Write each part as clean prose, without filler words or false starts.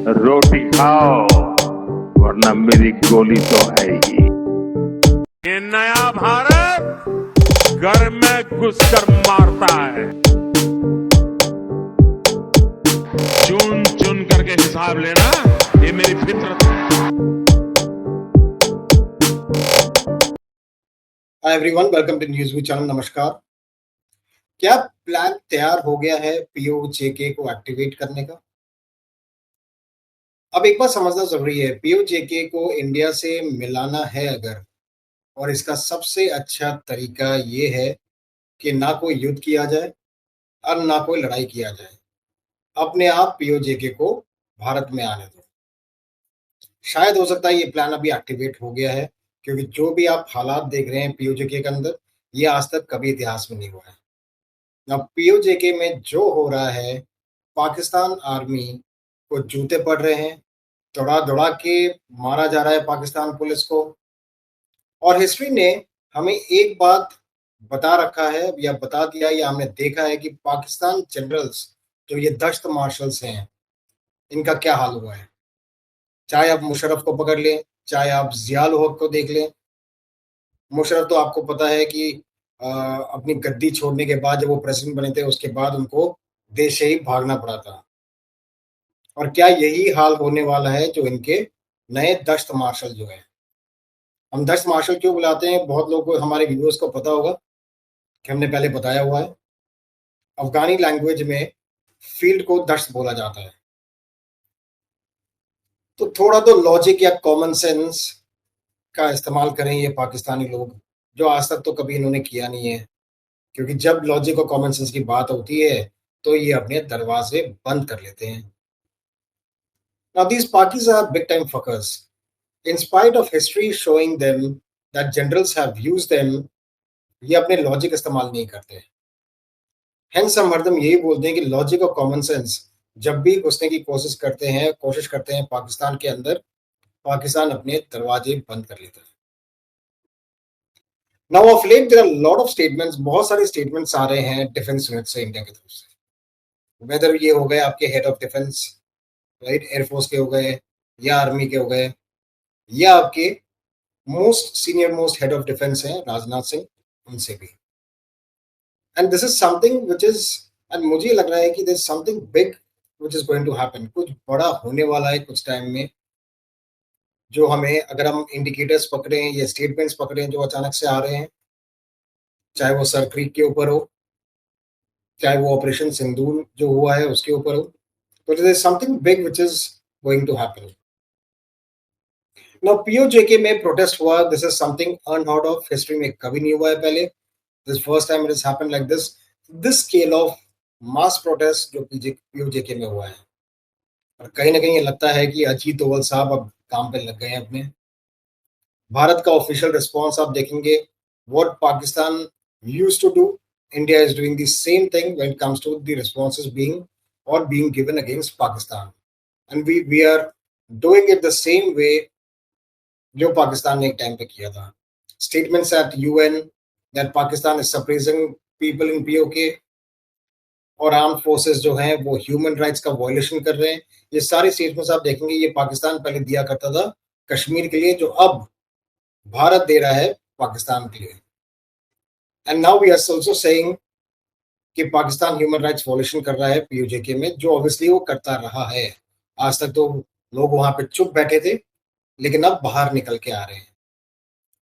रोटी खाओ वरना मेरी गोली तो है ही। ये नया भारत घर में घुसकर मारता है। चुन चुन करके हिसाब लेना, ये मेरी फितरत है। Hi everyone, welcome to news channel. नमस्कार। क्या प्लान तैयार हो गया है पीओजेके को एक्टिवेट करने का? अब एक बात समझना जरूरी है, पीओजेके को इंडिया से मिलाना है अगर, और इसका सबसे अच्छा तरीका ये है कि ना कोई युद्ध किया जाए और ना कोई लड़ाई किया जाए। अपने आप पीओजेके को भारत में आने दो। शायद हो सकता है ये प्लान अभी एक्टिवेट हो गया है, क्योंकि जो भी आप हालात देख रहे हैं पीओजेके के अंदर, ये आज तक कभी इतिहास में नहीं हुआ है। अब पीओजेके में जो हो रहा है, पाकिस्तान आर्मी को जूते पड़ रहे हैं, दौड़ा दौड़ा के मारा जा रहा है पाकिस्तान पुलिस को। और हिस्ट्री ने हमें एक बात बता रखा है या बता दिया या हमने देखा है कि पाकिस्तान जनरल्स, जो ये दश्त मार्शल्स हैं, इनका क्या हाल हुआ है। चाहे आप मुशर्रफ को पकड़ लें, चाहे आप जिया उल हक को देख लें। मुशर्रफ तो आपको पता है कि अपनी गद्दी छोड़ने के बाद जब वो प्रेसिडेंट बने थे, उसके बाद उनको देश से ही भागना पड़ा था। और क्या यही हाल होने वाला है जो इनके नए दश्त मार्शल जो है। हम दश्त मार्शल क्यों बुलाते हैं, बहुत लोगों को, हमारे व्यूअर्स को पता होगा कि हमने पहले बताया हुआ है। अफगानी लैंग्वेज में फील्ड को दश्त बोला जाता है। तो थोड़ा तो लॉजिक या कॉमन सेंस का इस्तेमाल करें ये पाकिस्तानी लोग, जो आज तक तो कभी इन्होंने किया नहीं है। क्योंकि जब लॉजिक और कॉमन सेंस की बात होती है तो ये अपने दरवाजे बंद कर लेते हैं। Now these Pakis are big time fuckers. In spite of history showing them that generals have used them, ये अपने लॉजिक इस्तेमाल नहीं करते। हेंस हम हरदम यही बोलते हैं कि लॉजिक और कॉमन सेंस जब भी घुसने की कोशिश करते हैं पाकिस्तान के अंदर, पाकिस्तान अपने दरवाजे बंद कर लेता है। Now of late there are lot of statements, बहुत सारे स्टेटमेंट्स आ रहे हैं डिफेंस यूनिट से, इंडिया की तरफ से। वेदर ये हो गए आपके head of defence, right, air force के हो गए या आर्मी के हो गए, या आपके most senior most head of defence हैं राजनाथ सिंह, उनसे भी। And this is something which is, and मुझे लग रहा है कि this something big which is going to happen. कुछ बड़ा होने वाला है कुछ टाइम में, जो हमें, अगर हम इंडिकेटर्स पकड़े या स्टेटमेंट्स पकड़े जो अचानक से आ रहे हैं, चाहे वो सर क्रीक के ऊपर हो, चाहे वो ऑपरेशन सिंदूर जो हुआ है उसके ऊपर हो, तो this is something big which is going to happen. Now PoJK में प्रोटेस्ट हुआ, this is something unheard of, history में कभी नहीं हुआ है पहले। This first time it is happened like this scale of mass protest जो पीओजेके में हुआ है। और कहीं ना कहीं ये लगता है कि अजीत डोभाल साहब अब काम पे लग गए हैं अपने। भारत का ऑफिशियल रिस्पॉन्स आप देखेंगे, what Pakistan used to do, India is doing the same thing when it comes to the responses being given against Pakistan, and we are doing it the same way जो पाकिस्तान ने एक टाइम पे किया था। Statements eight UN that Pakistan is suppressing people in PoK, और arm forces जो हैं वो ह्यूमन राइट्स का वायलेशन कर रहे हैं। ये सारी स्टेटमेंट्स आप देखेंगे, ये पाकिस्तान पहले दिया करता था कश्मीर के लिए, जो अब भारत दे रहा है पाकिस्तान के लिए। And now we are also saying कि पाकिस्तान ह्यूमन राइट्स वायलेशन कर रहा है पीओजेके में, जो ऑब्वियसली वो करता रहा है। आज तक तो लोग वहां पे चुप बैठे थे, लेकिन अब बाहर निकल के आ रहे हैं।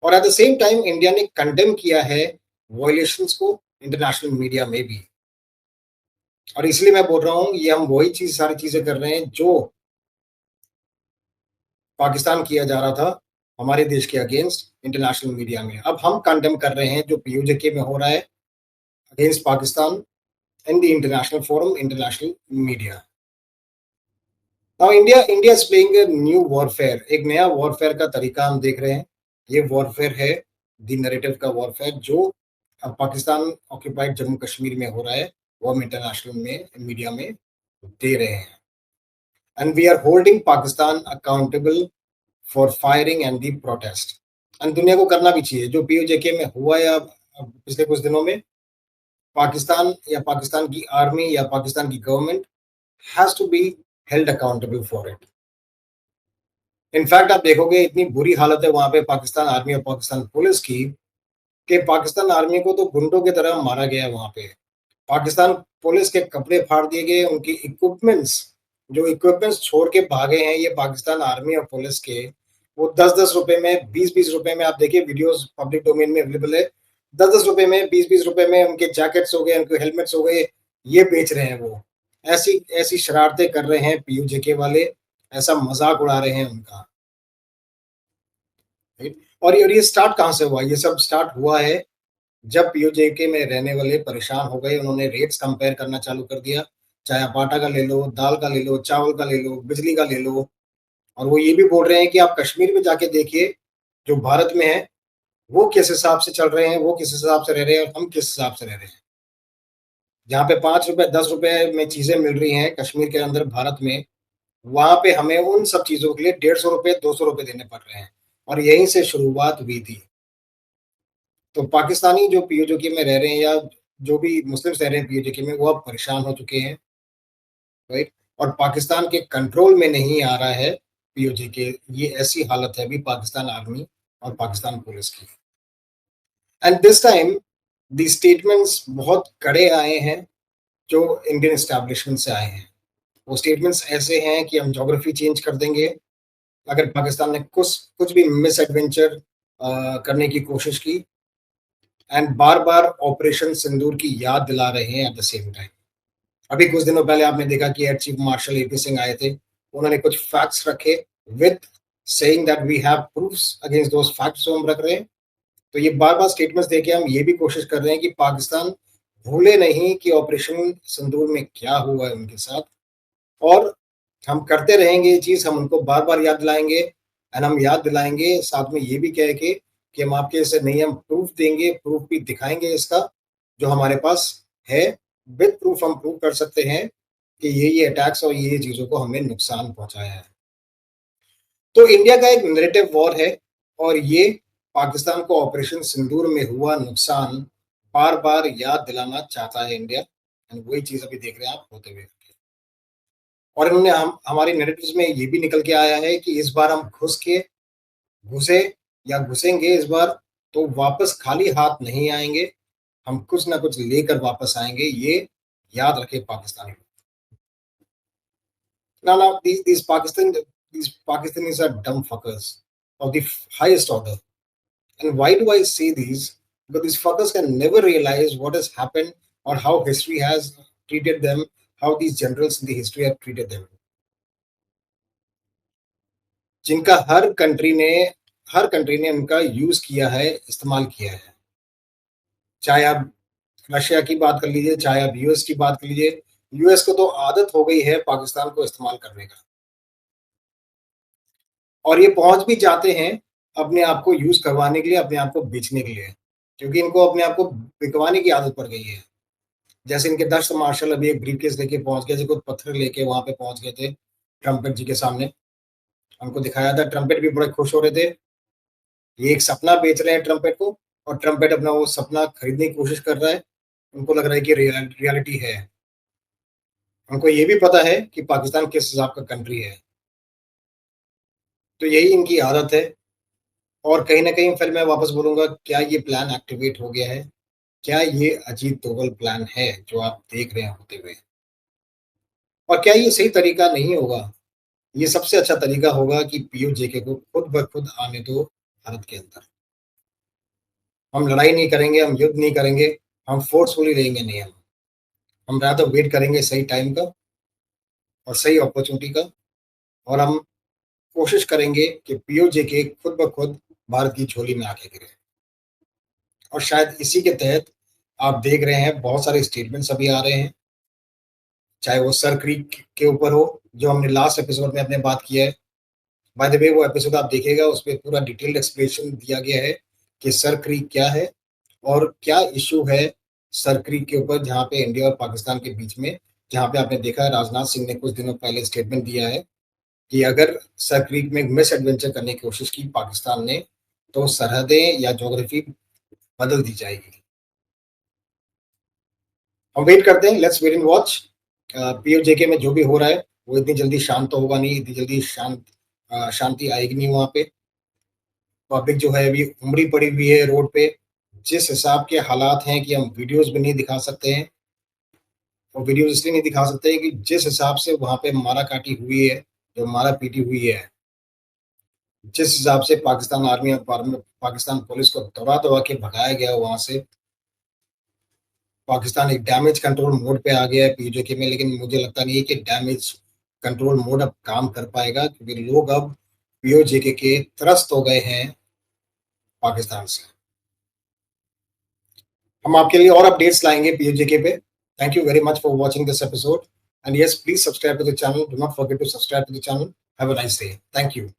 और at the same time India ने कंडेम किया है वायलेशंस को इंटरनेशनल मीडिया में भी। और इसलिए मैं बोल रहा हूं, ये हम वही सारी चीजें कर रहे हैं जो पाकिस्तान किया जा रहा था हमारे देश के अगेंस्ट इंटरनेशनल मीडिया में। अब हम कंडेम कर रहे हैं जो पीओजेके में हो रहा है against Pakistan in the international forum, international media. Now India is playing a new warfare, एक नया वॉरफेयर का तरीका हम देख रहे हैं। ये वॉरफेयर है द नैरेटिव का वॉरफेयर, जो अब पाकिस्तान ऑक्यूपाइड जम्मू कश्मीर में हो रहा है, वो हम इंटरनेशनल में मीडिया में दे रहे हैं। And we are holding Pakistan accountable for firing and the protest. And दुनिया को करना भी चाहिए, जो पीओजेके में हुआ या पिछले कुछ दिनों में, पाकिस्तान या पाकिस्तान की आर्मी या पाकिस्तान की government has to be held accountable for it. In fact आप देखोगे इतनी बुरी हालत है वहां पे पाकिस्तान आर्मी और पाकिस्तान पुलिस की कि पाकिस्तान आर्मी को तो गुंडों की तरह मारा गया वहां पे। पाकिस्तान पुलिस के कपड़े फाड़ दिए गए, उनकी इक्विपमेंट्स छोड़ के भागे हैं ये पाकिस्तान आर्मी और पुलिस के। वो 10-10 रुपए में, 20-20 रुपए में, आप देखिए वीडियोस पब्लिक डोमेन में अवेलेबल है। 10-10 रुपए में, 20-20 रुपए में उनके जैकेट्स हो गए, उनके हेलमेट्स हो गए, ये बेच रहे हैं वो। ऐसी ऐसी शरारतें कर रहे हैं पीयूजेके वाले, ऐसा मजाक उड़ा रहे हैं उनका। राइट? और ये स्टार्ट कहाँ से हुआ? ये सब स्टार्ट हुआ है जब पीओजेके में रहने वाले परेशान हो गए, उन्होंने रेट्स कंपेयर करना चालू कर दिया। चाहे आप आटा का ले लो, दाल का ले लो, चावल का ले लो, बिजली का ले लो। और वो ये भी बोल रहे हैं कि आप कश्मीर में जाके देखिए, जो भारत में है, वो किस हिसाब से चल रहे हैं, वो किस हिसाब से रह रहे हैं और हम किस हिसाब से रह रहे हैं। जहाँ पे 5 रुपए 10 रुपए में चीजें मिल रही हैं कश्मीर के अंदर भारत में, वहां पे हमें उन सब चीजों के लिए 150 रुपए 200 रुपए देने पड़ रहे हैं। और यहीं से शुरुआत हुई थी। तो पाकिस्तानी जो पीओजेके में रह रहे हैं या जो भी मुस्लिम्स रह रहे हैं पीओजेके में, वो अब परेशान हो चुके हैं। राइट? और पाकिस्तान के कंट्रोल में नहीं आ रहा है पीओजेके। ये ऐसी हालत है अभी पाकिस्तान आर्मी और पाकिस्तान पुलिस की। And this time the statements बहुत कड़े आए हैं जो इंडियन एस्टैब्लिशमेंट से आए हैं। वो स्टेटमेंट्स ऐसे हैं कि हम ज्योग्राफी चेंज कर देंगे अगर पाकिस्तान ने कुछ कुछ भी मिस एडवेंचर करने की कोशिश की। एंड बार बार ऑपरेशन सिंदूर की याद दिला रहे हैं एट द सेम टाइम। अभी कुछ दिनों पहले आपने देखा कि air chief marshal AP Singh आए थे, उन्होंने कुछ फैक्ट्स रखे with saying that we have proofs against those facts हम रख रहे हैं। तो ये बार बार स्टेटमेंट्स देके हम ये भी कोशिश कर रहे हैं कि पाकिस्तान भूले नहीं कि ऑपरेशन सिंदूर में क्या हुआ है उनके साथ। और हम करते रहेंगे ये चीज, हम उनको बार बार याद दिलाएंगे। एंड हम याद दिलाएंगे साथ में ये भी कह के कि हम आपके ऐसे नहीं, हम प्रूफ देंगे, प्रूफ भी दिखाएंगे इसका जो हमारे पास है। विद प्रूफ हम प्रूव कर सकते हैं कि ये अटैक्स और ये चीजों को हमें नुकसान पहुंचाया है। तो इंडिया का एक नैरेटिव वॉर है और ये पाकिस्तान को ऑपरेशन सिंदूर में हुआ नुकसान बार बार याद दिलाना चाहता है इंडिया। एंड वही चीज अभी देख रहे हैं आप होते हुए। और इन्होंने हमारे नैरेटिव्स में ये भी निकल के आया है कि इस बार हम घुसे या घुसेंगे इस बार, तो वापस खाली हाथ नहीं आएंगे, हम कुछ ना कुछ लेकर वापस आएंगे। ये याद रखे पाकिस्तानी लोग। ना these Pakistanis are dumb fuckers of the highest order. And why do I say these? Because these fuckers can never realize what has happened or how history has treated them, how these generals in the history have treated them. जिनका हर country ने उनका use किया है, इस्तेमाल किया है। चाहे आप रशिया की बात कर लीजिए, चाहे आप यूएस की बात कर लीजिए। यूएस को तो आदत हो गई है पाकिस्तान को इस्तेमाल करने का, और ये पहुंच भी जाते हैं अपने आप को यूज करवाने के लिए, अपने आप को बेचने के लिए, क्योंकि इनको अपने आप को बिकवाने की आदत पड़ गई है। जैसे इनके दस्त मार्शल अभी एक ब्रीफकेस लेके पहुंच गए, कुछ पत्थर लेके वहां पे पहुंच गए थे ट्रम्पेट जी के सामने, हमको दिखाया था। ट्रम्पेट भी बड़े खुश हो रहे थे। ये एक सपना बेच रहे हैं ट्रम्पेट को, और ट्रम्पेट अपना वो सपना खरीदने की कोशिश कर रहा है। उनको लग रहा है कि रियलिटी है। उनको ये भी पता है कि पाकिस्तान किस हिसाब का कंट्री है। तो यही इनकी आदत है। और कहीं ना कहीं फिर मैं वापस बोलूंगा, क्या ये प्लान एक्टिवेट हो गया है? क्या ये अजीत दोवल प्लान है जो आप देख रहे हैं होते हुए? और क्या ये सही तरीका नहीं होगा? ये सबसे अच्छा तरीका होगा कि पीओजेके को खुद ब खुद आने दो भारत के अंदर। हम लड़ाई नहीं करेंगे, हम युद्ध नहीं करेंगे, हम फोर्सफुली लेंगे नहीं। हम रात वेट करेंगे सही टाइम का और सही अपॉर्चुनिटी का, और हम कोशिश करेंगे कि पीओजेके खुद ब खुद भारत की झोली में आके गिरे। और शायद इसी के तहत आप देख रहे हैं बहुत सारे स्टेटमेंट्स अभी आ रहे हैं, चाहे वो सर क्रीक के ऊपर हो जो हमने लास्ट एपिसोड में अपने बात किया है। बाय द वे वो एपिसोड आप देखिएगा, उस पर पूरा डिटेल्ड एक्सप्लेनेशन दिया गया है कि सर क्रीक क्या है और क्या इशू है सर क्रीक के ऊपर, जहाँ पे इंडिया और पाकिस्तान के बीच में, जहाँ पे आपने देखा है राजनाथ सिंह ने कुछ दिनों पहले स्टेटमेंट दिया है कि अगर सर क्रीक में मिस एडवेंचर करने की कोशिश की पाकिस्तान ने, तो सरहदें या ज्योग्राफी बदल दी जाएगी। हम वेट करते हैं, let's wait and watch. PoJK में जो भी हो रहा है वो इतनी जल्दी शांत तो होगा नहीं, इतनी जल्दी शांति आएगी नहीं वहाँ पे। पब्लिक जो है अभी उमड़ी पड़ी हुई है रोड पे। जिस हिसाब के हालात हैं कि हम वीडियोज़ भी नहीं दिखा सकते हैं, और वीडियोज़ इसलिए नहीं दिखा सकते हैं कि जिस हिसाब से वहाँ पे मारा-काटी हुई है, जो मारा-पीटी हुई है, जिस हिसाब से पाकिस्तान आर्मी और पाकिस्तान पुलिस को दबा-दबा के भगाया गया वहाँ से, पाकिस्तान एक डैमेज कंट्रोल मोड पे आ गया है पीओके में, लेकिन मुझे लगता नहीं है कि डैमेज कंट्रोल मोड अब काम कर पाएगा, क्योंकि लोग अब पीओके के त्रस्त हो गए हैं पाकिस्तान से। हम आपके लिए और अपडेट्स लाएंगे पीओके पे। Thank you very much for watching this episode, and yes, please subscribe to the channel, do not forget to subscribe to the channel. Have a nice day. Thank you.